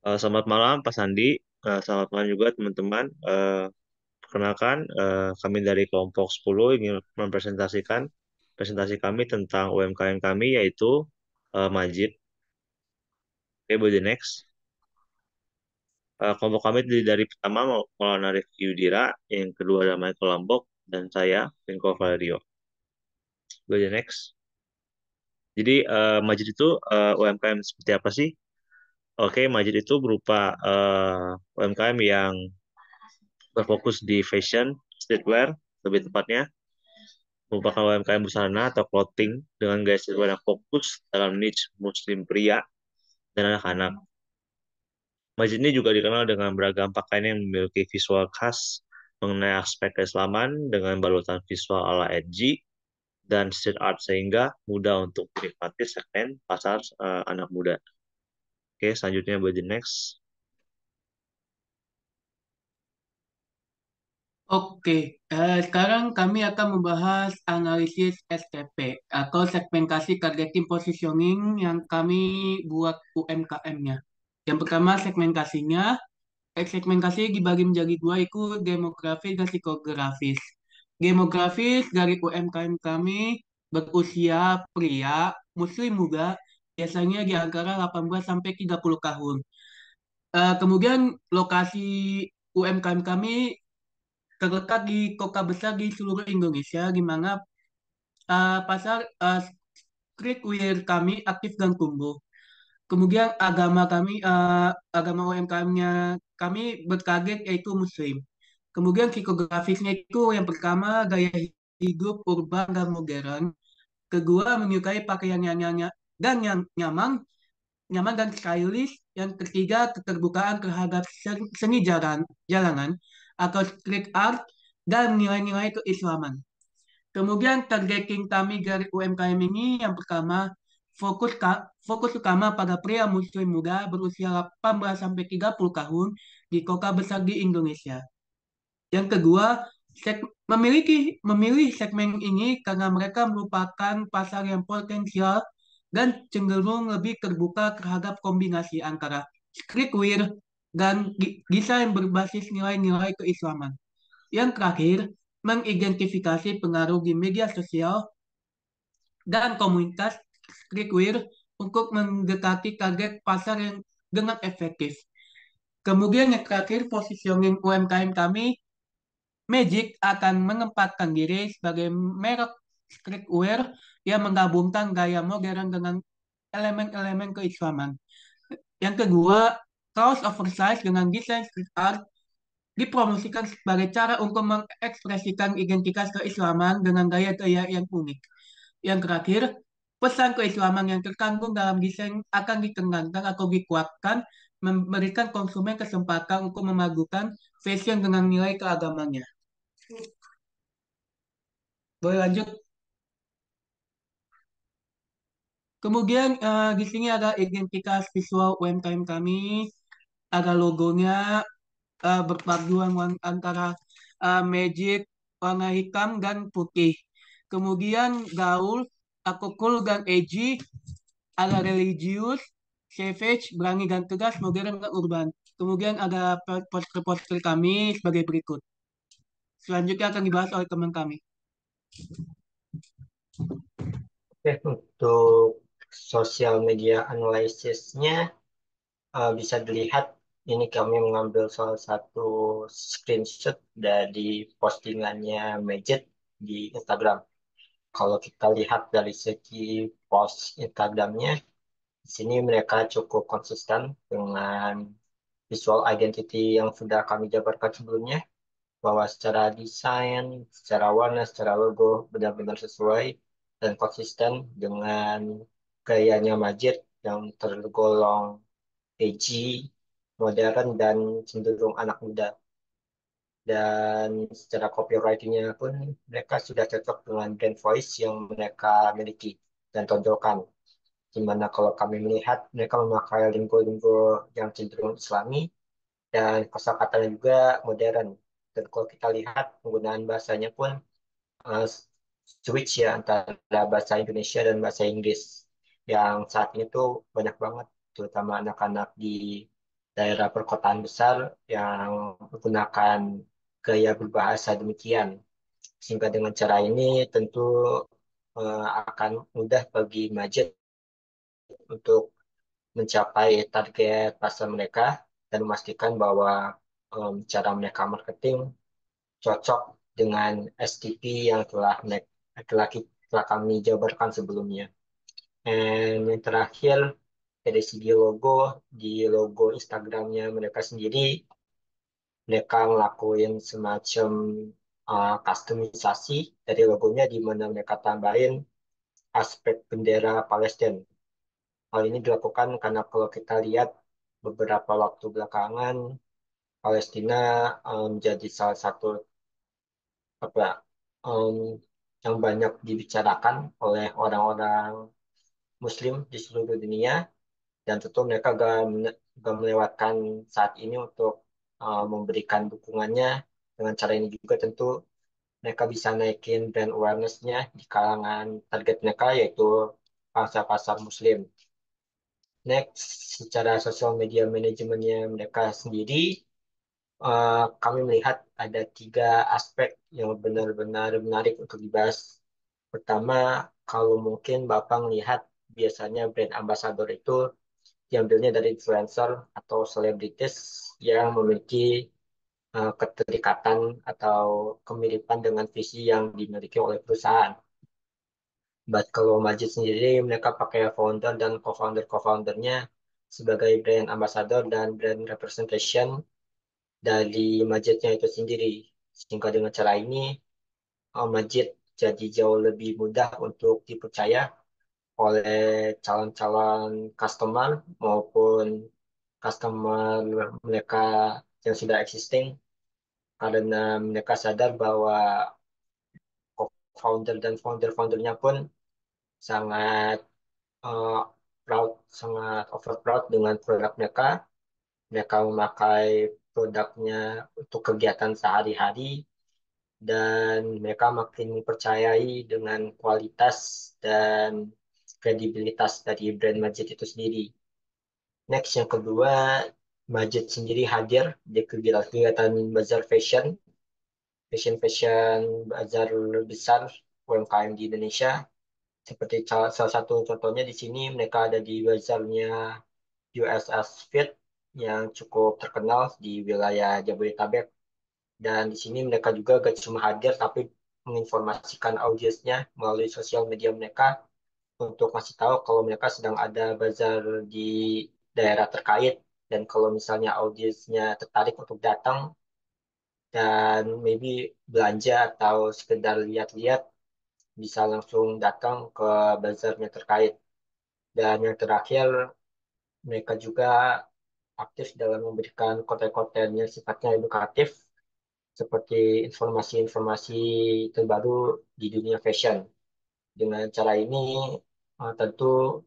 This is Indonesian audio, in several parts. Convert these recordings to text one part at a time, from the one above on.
Selamat malam Pak Sandi. Selamat malam juga teman-teman. Perkenalkan, kami dari kelompok 10 ingin mempresentasikan presentasi kami tentang UMKM kami yaitu Majid. Oke, boleh next. Kelompok kami terdiri dari pertama Maulana Rifki Yudira, yang kedua ada Michael Lombok, dan saya, Vinko Valerio. Boleh next. Jadi Majid itu UMKM seperti apa sih? Oke, Majid itu berupa UMKM yang berfokus di fashion, streetwear, lebih tepatnya, merupakan UMKM busana atau clothing dengan gaya streetwear yang fokus dalam niche muslim pria dan anak-anak. Masjid ini juga dikenal dengan beragam pakaian yang memiliki visual khas mengenai aspek keislaman dengan balutan visual ala edgy dan street art sehingga mudah untuk dinikmati segmen pasar anak muda. Oke, selanjutnya buat the next. Oke, sekarang kami akan membahas analisis STP atau segmentasi targeting positioning yang kami buat UMKM-nya. Yang pertama segmentasinya, segmentasi dibagi menjadi dua, itu demografis dan psikografis. Demografis dari UMKM kami berusia pria, muslim muda, biasanya di antara 18 sampai 30 tahun. Kemudian lokasi UMKM kami terletak di kota besar di seluruh Indonesia, di mana pasar streetwear kami aktif dan tumbuh. Kemudian agama UMKM-nya kami bertarget yaitu Muslim. Kemudian psikografisnya itu yang pertama gaya hidup urban dan modern. Kedua menyukai pakaian yang yang nyaman, nyaman dan stylish. Yang ketiga keterbukaan terhadap seni jalanan atau street art dan nilai-nilai keislaman. Kemudian targeting kami dari UMKM ini yang pertama fokus utama pada pria muslim muda berusia 18 sampai 30 tahun di kota besar di Indonesia. Yang kedua, memilih segmen ini karena mereka merupakan pasar yang potensial dan cenderung lebih terbuka terhadap kombinasi antara streetwear dan desain berbasis nilai-nilai keislaman. Yang terakhir, mengidentifikasi pengaruh di media sosial dan komunitas streetwear untuk mendekati target pasar yang dengan efektif. Kemudian yang terakhir, positioning UMKM kami, Magic akan menempatkan diri sebagai merek streetwear yang menggabungkan gaya modern dengan elemen-elemen keislaman. Yang kedua, kaos oversize dengan desain street art dipromosikan sebagai cara untuk mengekspresikan identitas keislaman dengan gaya-gaya yang unik. Yang terakhir, pesan keislaman yang terkandung dalam desain akan dikembangkan atau dikuatkan, memberikan konsumen kesempatan untuk memadukan fashion dengan nilai keagamannya. Boleh lanjut? Kemudian di sini ada identitas visual UMKM kami, ada logonya berpaduan antara magic warna hitam dan putih. Kemudian gaul, aku cool dan edgy, ada religius, savage, berani dan tegas, modern dan urban. Kemudian ada poster-poster kami sebagai berikut. Selanjutnya akan dibahas oleh teman kami. Oke, untuk sosial media analisisnya bisa dilihat ini kami mengambil salah satu screenshot dari postingannya Majid di Instagram. Kalau kita lihat dari segi post Instagramnya, di sini mereka cukup konsisten dengan visual identity yang sudah kami jabarkan sebelumnya, bahwa secara desain, secara warna, secara logo benar-benar sesuai dan konsisten dengan gayanya Majid yang tergolong edgy, modern, dan cenderung anak muda. Dan secara copywritingnya pun mereka sudah cocok dengan brand voice yang mereka miliki dan tonjolkan. Dimana kalau kami melihat mereka memakai linggo-linggo yang cenderung islami dan kosakatanya juga modern. Dan kalau kita lihat penggunaan bahasanya pun uh, switch ya antara bahasa Indonesia dan bahasa Inggris yang saat ini tuh banyak banget terutama anak-anak di daerah perkotaan besar yang menggunakan gaya berbahasa demikian. Sehingga dengan cara ini tentu akan mudah bagi Majid untuk mencapai target pasar mereka dan memastikan bahwa cara mereka marketing cocok dengan STP yang telah kami jabarkan sebelumnya. Dan yang terakhir, dari segi logo, di logo Instagramnya mereka sendiri, mereka ngelakuin semacam customisasi dari logonya di mana mereka tambahin aspek bendera Palestina. Hal ini dilakukan karena kalau kita lihat beberapa waktu belakangan, Palestina menjadi salah satu apa em, yang banyak dibicarakan oleh orang-orang Muslim di seluruh dunia, dan tentu mereka gak melewatkan saat ini untuk memberikan dukungannya. Dengan cara ini juga tentu mereka bisa naikin brand awareness-nya di kalangan target mereka, yaitu pasar-pasar Muslim. Next, secara sosial media manajemennya mereka sendiri, kami melihat ada 3 aspek yang benar-benar menarik untuk dibahas. Pertama, kalau mungkin Bapak melihat biasanya brand ambassador itu diambilnya dari influencer atau selebritis yang memiliki keterikatan atau kemiripan dengan visi yang dimiliki oleh perusahaan. But kalau Majid sendiri, mereka pakai founder dan co-foundernya sebagai brand ambassador dan brand representation dari Majidnya itu sendiri. Sehingga dengan cara ini, Majid jadi jauh lebih mudah untuk dipercaya oleh calon-calon customer maupun customer mereka yang sudah existing, karena mereka sadar bahwa founder dan founder-foundernya pun sangat uh, proud, sangat over proud dengan produk mereka. Mereka memakai produknya untuk kegiatan sehari-hari dan mereka makin mempercayai dengan kualitas dan kredibilitas dari brand Majid itu sendiri. Next, yang kedua, Majid sendiri hadir di kegiatan bazar fashion, fashion bazar besar UMKM di Indonesia. Seperti salah satu contohnya di sini, mereka ada di bazarnya USS Fit yang cukup terkenal di wilayah Jabodetabek. Dan di sini mereka juga gak cuma hadir, tapi menginformasikan audiensnya melalui sosial media mereka untuk masih tahu kalau mereka sedang ada bazar di daerah terkait. Dan kalau misalnya audiensnya tertarik untuk datang dan maybe belanja atau sekedar lihat-lihat, bisa langsung datang ke bazarnya terkait. Dan yang terakhir, mereka juga aktif dalam memberikan konten-konten yang sifatnya edukatif, seperti informasi-informasi terbaru di dunia fashion. Dengan cara ini, tentu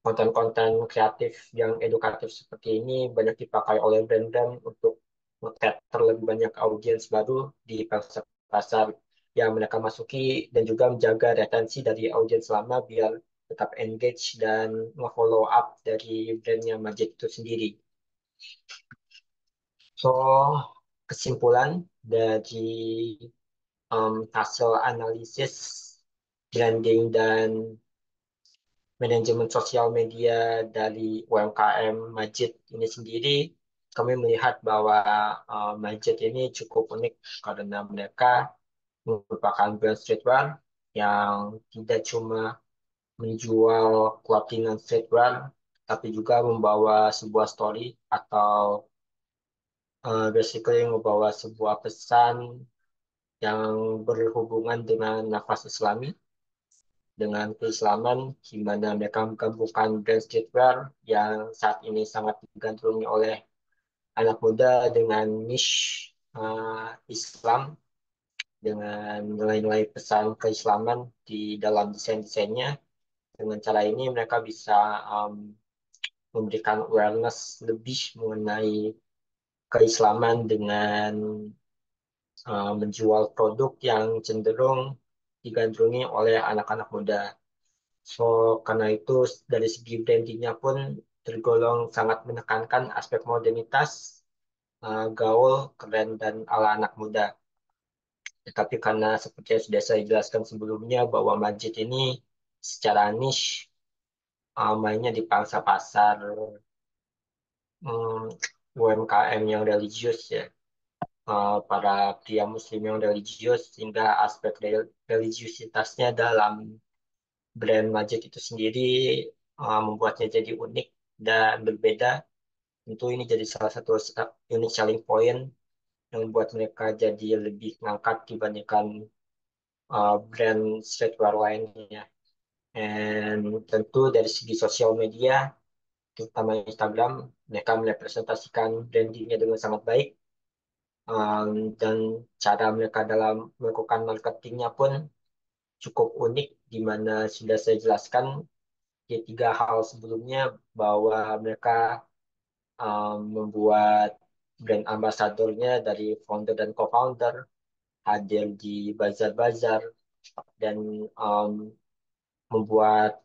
konten-konten kreatif yang edukatif seperti ini banyak dipakai oleh brand-brand untuk meng-cater lebih banyak audiens baru di pasar-pasar yang mereka masuki dan juga menjaga retensi dari audiens lama biar tetap engage dan nge-follow up dari brandnya Majid itu sendiri. So, kesimpulan dari hasil analisis branding dan manajemen sosial media dari UMKM Majid ini sendiri, kami melihat bahwa Majid ini cukup unik karena mereka merupakan brand streetwear yang tidak cuma menjual clothingan streetwear, tapi juga membawa sebuah story atau basically membawa sebuah pesan yang berhubungan dengan nafas Islami, dengan keislaman, di mana mereka menggabungkan brand streetwear yang saat ini sangat digandrungi oleh anak muda dengan niche Islam, dengan nilai-nilai pesan keislaman di dalam desain-desainnya. Dengan cara ini mereka bisa memberikan awareness lebih mengenai keislaman dengan menjual produk yang cenderung digandrungi oleh anak-anak muda. So, karena itu dari segi brandingnya pun tergolong sangat menekankan aspek modernitas, gaul, keren, dan ala anak muda. Tetapi karena seperti yang sudah saya jelaskan sebelumnya bahwa masjid ini secara niche, mainnya di pangsa pasar UMKM yang religius ya, para pria muslim yang religius, sehingga aspek religiusitasnya dalam brand Majid itu sendiri membuatnya jadi unik dan berbeda. Tentu ini jadi salah satu unique selling point yang membuat mereka jadi lebih ngangkat dibandingkan brand streetwear lainnya. Dan tentu dari segi sosial media, terutama Instagram, mereka merepresentasikan brandingnya dengan sangat baik. Dan cara mereka dalam melakukan marketingnya pun cukup unik, di mana sudah saya jelaskan di tiga hal sebelumnya bahwa mereka membuat brand ambassadornya dari founder dan co-founder hadir di bazar-bazar dan um, membuat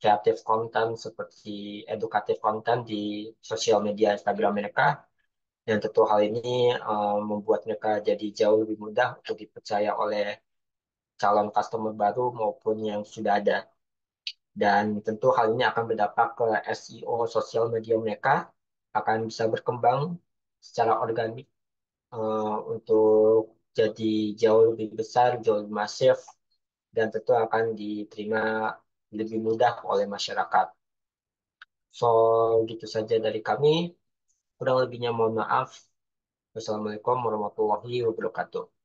kreatif konten seperti edukatif konten di sosial media Instagram mereka. Dan tentu hal ini membuat mereka jadi jauh lebih mudah untuk dipercaya oleh calon customer baru maupun yang sudah ada. Dan tentu hal ini akan berdampak ke SEO sosial media mereka, akan bisa berkembang secara organik untuk jadi jauh lebih besar, jauh lebih masif, dan tentu akan diterima lebih mudah oleh masyarakat. So, gitu saja dari kami. Kurang lebihnya mohon maaf. Wassalamualaikum warahmatullahi wabarakatuh.